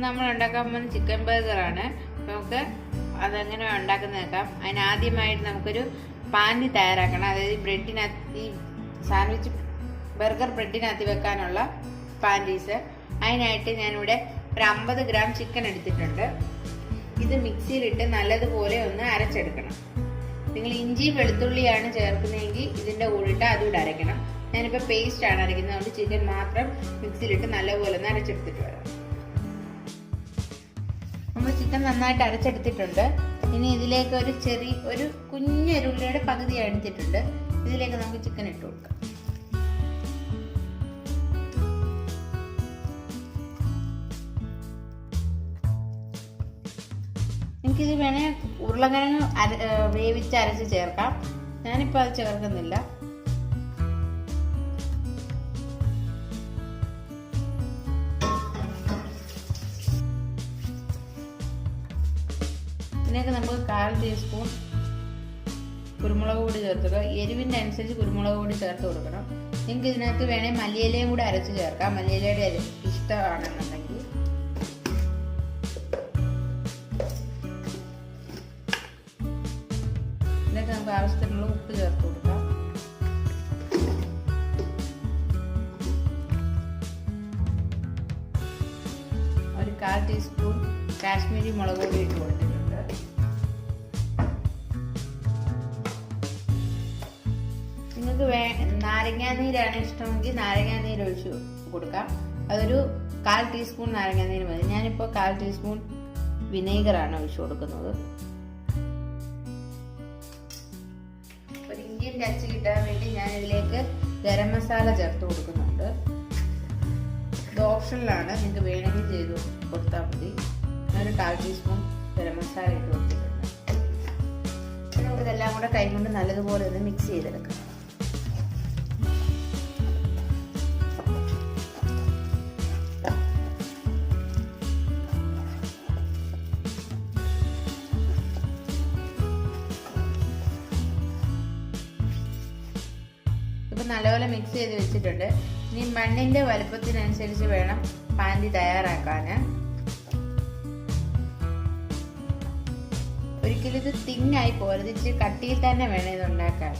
നമ്മൾ ഉണ്ടാക്കാൻ പോകുന്ന ചിക്കൻ ബർഗറാണ്. നമുക്ക് അതെങ്ങനെ ഉണ്ടാക്കുന്ന നോക്കാം. അതിനാദ്യമായിട്ട് നമുക്കൊരു പാനി തയ്യാറാക്കണം. അതായത് ബ്രെഡിനകത്ത്, ഈ സാൻഡ്വിച്ച് ബർഗർ ബ്രെഡിനകത്ത് വെക്കാനുള്ള പാൻറ്റീസ്. അതിനായിട്ട് ഞാനിവിടെ ഒരു 50 ഗ്രാം ചിക്കൻ എടുത്തിട്ടുണ്ട്. ഇത് മിക്സിയിലിട്ട് നല്ലതുപോലെ ഒന്ന് അരച്ചെടുക്കണം. നിങ്ങൾ ഇഞ്ചി വെളുത്തുള്ളിയാണ് ചേർക്കുന്നതെങ്കിൽ ഇതിൻ്റെ കൂടിയിട്ട് അതുകൂടെ അരയ്ക്കണം. ഞാനിപ്പോൾ പേസ്റ്റ് ആണ് അരയ്ക്കുന്നത്, അതുകൊണ്ട് ചിക്കൻ മാത്രം മിക്സിയിലിട്ട് നല്ലപോലെ ഒന്ന് അരച്ചെടുത്തിട്ട് വരാം. നമ്മൾ ചിക്കൻ നന്നായിട്ട് അരച്ചെടുത്തിട്ടുണ്ട്. ഇനി ഇതിലേക്ക് ഒരു കുഞ്ഞരുള്ളിയുടെ പകുതി എടുത്തിട്ടുണ്ട്. ഇതിലേക്ക് നമുക്ക് ചിക്കൻ ഇട്ട് കൊടുക്കാം. എനിക്കിത് വേണേൽ ഉരുളക്കിഴങ്ങ് വേവിച്ച് അരച്ച് ചേർക്കാം. ഞാനിപ്പോൾ അത് ചേർക്കുന്നില്ല. ഇതിലേക്ക് നമുക്ക് 1/4 ടീസ്പൂൺ കുരുമുളക് പൊടി ചേർത്തുക. എരിവിൻ്റെ അനുസരിച്ച് കുരുമുളക് പൊടി ചേർത്ത് കൊടുക്കണം. നിങ്ങൾക്ക് ഇതിനകത്ത് വേണേൽ മല്ലിയിലയും കൂടെ അരച്ച് ചേർക്കാം, മല്ലിയിലയുടെ ഇഷ്ടമാണെന്നുണ്ടെങ്കിൽ. ഇതിലേക്ക് നമുക്ക് ആവശ്യത്തിനുള്ള ഉപ്പ് ചേർത്ത് കൊടുക്കാം. ഒരു 1/4 ടീസ്പൂൺ കാശ്മീരി മുളക് പൊടി ഇട്ട് കൊടുത്തിട്ടുണ്ട്. നിങ്ങൾക്ക് നാരങ്ങാനീരാണ് ഇഷ്ടമെങ്കിൽ നാരങ്ങാനീര് ഒഴിച്ച് കൊടുക്കാം. അതൊരു 1/4 ടീസ്പൂൺ നാരങ്ങാനീര് മതി. ഞാനിപ്പോൾ 1/4 ടീസ്പൂൺ വിനേഗറാണ് ഒഴിച്ചു കൊടുക്കുന്നത്. ഒരു ഇന്ത്യൻ ടച്ച് കിട്ടാൻ വേണ്ടി ഞാൻ ഇതിലേക്ക് ഗരം മസാല ചേർത്ത് കൊടുക്കുന്നുണ്ട്. ഇത് ഓപ്ഷനിലാണ്, നിങ്ങൾക്ക് വേണമെങ്കിൽ ചെയ്ത് കൊടുത്താൽ മതി. ഞാനൊരു 1/4 ടീസ്പൂൺ ഗരം മസാല ഇട്ട് കൊടുത്തിട്ടുണ്ട്. നമുക്കിതെല്ലാം കൂടെ കൈകൊണ്ട് നല്ലതുപോലെ ഒന്ന് മിക്സ് ചെയ്തെടുക്കാം. ഇപ്പം നല്ലപോലെ മിക്സ് ചെയ്ത് വെച്ചിട്ടുണ്ട്. ഇനി മണ്ണിന്റെ വലുപ്പത്തിനനുസരിച്ച് വേണം പാൻറ്റി തയ്യാറാക്കാൻ. ഒരിക്കലും ഇത് തിന്നായി പോരുത്, ഇച്ചിരി കട്ടിയിൽ തന്നെ വേണം ഇത് ഉണ്ടാക്കാൻ.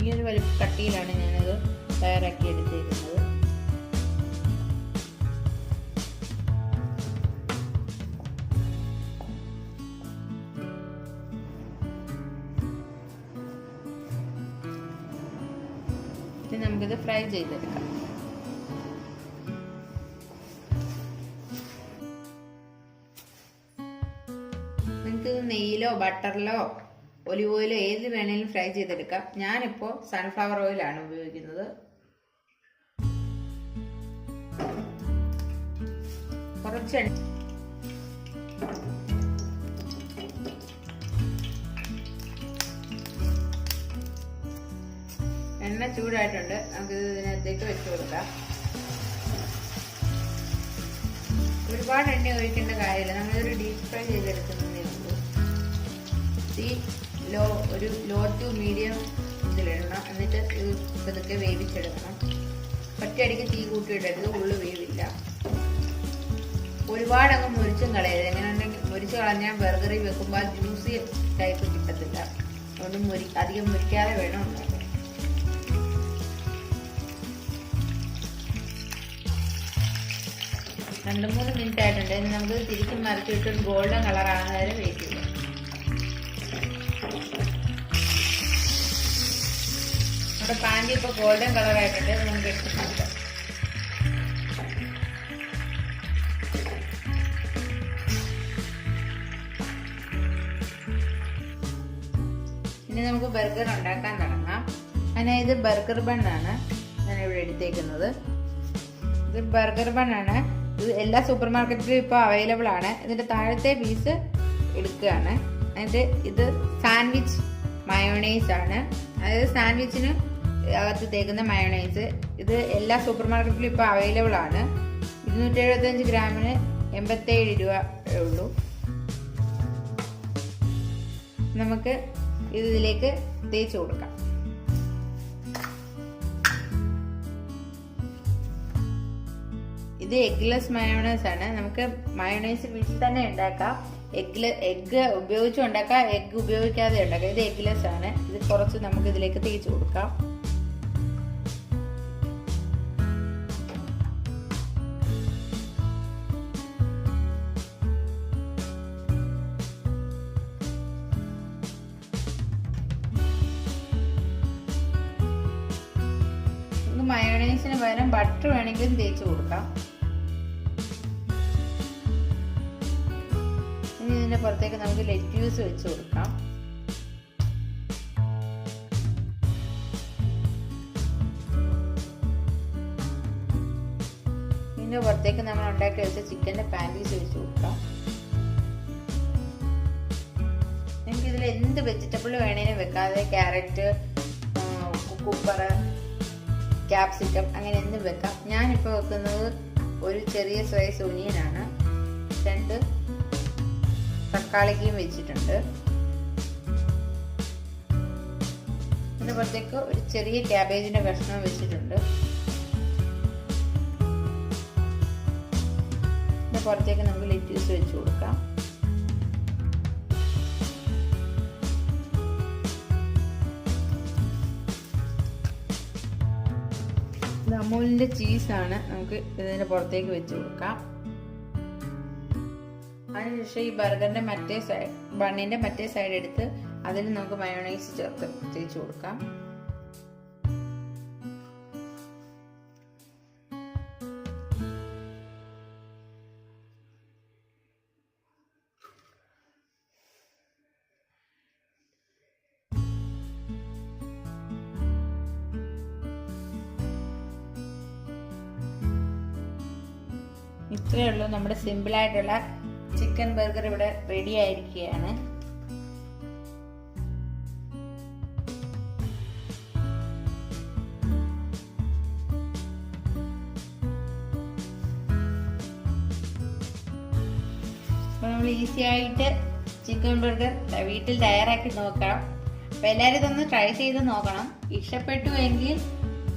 ഈ ഒരു വലിയ കട്ടിയിലാണ് ഞാനത് തയ്യാറാക്കി എടുത്തേക്കുന്നത്. ഇനി നമുക്കിത് ഫ്രൈ ചെയ്തെടുക്കാം. നിങ്ങൾക്ക് നെയ്യിലോ ബട്ടറിലോ ഒലിവ് ഓയിലോ ഏതിൽ വേണേലും ഫ്രൈ ചെയ്തെടുക്കാം. ഞാനിപ്പോൾ സൺഫ്ലവർ ഓയിലാണ് ഉപയോഗിക്കുന്നത്. കുറച്ച് എണ്ണ ചൂടായിട്ടുണ്ട്. നമുക്ക് ഇതിനകത്തേക്ക് വെച്ച് കൊടുക്കാം. ഒരുപാട് എണ്ണ ഒഴിക്കേണ്ട കാര്യമില്ല, നമ്മളിതൊരു ഡീപ് ഫ്രൈ ചെയ്തെടുക്കുന്നതേ ഉള്ളൂ. ഒരു ലോ ടു മീഡിയം ഇതിലിടണം. എന്നിട്ട് ഇതൊക്കെ വേവിച്ചെടുക്കണം. ഒറ്റയടിക്ക് തീ കൂട്ടിയിടരുത്, ഉള്ളു വേവില്ല. ഒരുപാട് അങ്ങ് മുരിച്ചും കളയരുത്. എങ്ങനെയുണ്ടെങ്കിൽ മുരിച്ച് കളഞ്ഞാൽ ബർഗറിൽ വെക്കുമ്പോൾ ജ്യൂസി ടൈപ്പ് കിട്ടത്തില്ല. അതുകൊണ്ട് അധികം മുരിക്കാതെ വേണം ഉണ്ടാക്കാൻ. രണ്ട് 3 മിനിറ്റ് ആയിട്ടുണ്ട്. ഇനി നമുക്ക് തിരിച്ചും മറിച്ചിട്ട് ഒരു ഗോൾഡൻ കളർ ആകുന്ന വരെ വെയിറ്റ് ചെയ്യാം. നമ്മുടെ പാൻറ്റി ഇപ്പോൾ ഗോൾഡൻ കളർ ആയിട്ടുണ്ട്. നമുക്ക് എടുത്തിട്ടുണ്ട്. ഇനി നമുക്ക് ബർഗർ ഉണ്ടാക്കാൻ തുടങ്ങാം. അതിനായത് ബർഗർ ബണ്ണാണ് ഞാനിവിടെ എടുത്തേക്കുന്നത്. ഇത് ബർഗർ ബണ്ണാണ്. ഇത് എല്ലാ സൂപ്പർ മാർക്കറ്റിലും ഇപ്പോൾ അവൈലബിൾ ആണ്. ഇതിൻ്റെ താഴത്തെ പീസ് എടുക്കുകയാണ്. എന്നിട്ട് ഇത് സാൻഡ്വിച്ച് മയോണൈസ് ആണ്. അതായത് സാൻഡ്വിച്ചിന് അകത്ത് തേക്കുന്ന മയോണൈസ്. ഇത് എല്ലാ സൂപ്പർ മാർക്കറ്റിലും ഇപ്പോൾ അവൈലബിൾ ആണ്. 275 ഗ്രാമിന് 87 രൂപ ഉള്ളൂ. നമുക്ക് ഇതിലേക്ക് തേച്ച് കൊടുക്കാം. ഇത് എഗ്ലെസ് മയോണൈസ് ആണ്. നമുക്ക് മയോണൈസ് വീട്ടിൽ തന്നെ ഉണ്ടാക്കാം. എഗ്ഗ് ഉപയോഗിച്ച് ഉണ്ടാക്കാം, എഗ്ഗ് ഉപയോഗിക്കാതെ ഉണ്ടാക്കാം. ഇത് എഗ്ലെസ് ആണ്. ഇത് കുറച്ച് നമുക്ക് ഇതിലേക്ക് തേച്ച് കൊടുക്കാം. മയോണൈസിന് പകരം ബട്ടർ വേണമെങ്കിലും തേച്ച് കൊടുക്കാം. ഇനി ഇതിന്റെ പുറത്തേക്ക് നമുക്ക് ലെറ്റ്യൂസ് വെച്ച് കൊടുക്കാം. ഇതിന്റെ പുറത്തേക്ക് നമ്മൾ ഉണ്ടാക്കി വെച്ച ചിക്കന്റെ പാൻറ്റീസ് വെച്ച് കൊടുക്കാം. നിങ്ങൾക്ക് ഇതിൽ എന്ത് വെജിറ്റബിൾ വേണേലും വെക്കാതെ ക്യാരറ്റ്, കുക്കുംബർ, ക്യാപ്സിക്കം അങ്ങനെ എന്തും വെക്കാം. ഞാനിപ്പോൾ വെക്കുന്നത് ഒരു ചെറിയ സൈസ് ഒനിയനാണ്. 2 തക്കാളിക്കയും വെച്ചിട്ടുണ്ട്. ഇതിന് പുറത്തേക്ക് ഒരു ചെറിയ ക്യാബേജിന്റെ കഷ്ണം വെച്ചിട്ടുണ്ട്. ഇതിന് പുറത്തേക്ക് നമുക്ക് ലെറ്റ്യൂസ് വെച്ച് കൊടുക്കാം. അമൂലിന്റെ ചീസാണ്. നമുക്ക് ഇതിന്റെ പുറത്തേക്ക് വെച്ച് കൊടുക്കാം. അതിനുശേഷം ഈ ബർഗറിന്റെ ബണ്ണിന്റെ മറ്റേ സൈഡ് എടുത്ത് അതിൽ നമുക്ക് മയോണൈസ് ചേർത്ത് തേച്ച് കൊടുക്കാം. ഇത്രയേ ഉള്ളൂ. നമ്മുടെ സിമ്പിൾ ആയിട്ടുള്ള ചിക്കൻ ബർഗർ ഇവിടെ റെഡി ആയിരിക്കുകയാണ്. അപ്പോൾ നമ്മൾ ഈസി ആയിട്ട് ചിക്കൻ ബർഗർ വീട്ടിൽ തയ്യാറാക്കി നോക്കാം. അപ്പോൾ എല്ലാവരും ഇതൊന്ന് ട്രൈ ചെയ്ത് നോക്കണം. ഇഷ്ടപ്പെട്ടു എങ്കിൽ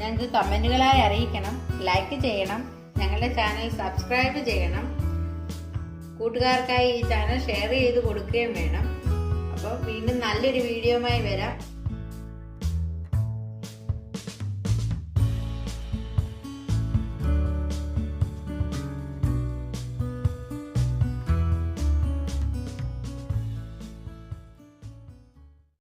ഞങ്ങൾക്ക് കമന്റുകളായി അറിയിക്കണം. ലൈക്ക് ചെയ്യണം. ഞങ്ങളുടെ ചാനൽ സബ്സ്ക്രൈബ് ചെയ്യണം. കൂട്ടുകാർക്കായി ഈ ചാനൽ ഷെയർ ചെയ്ത് കൊടുക്കുകയും വേണം. അപ്പോൾ വീണ്ടും നല്ലൊരു വീഡിയോയുമായി വരാം.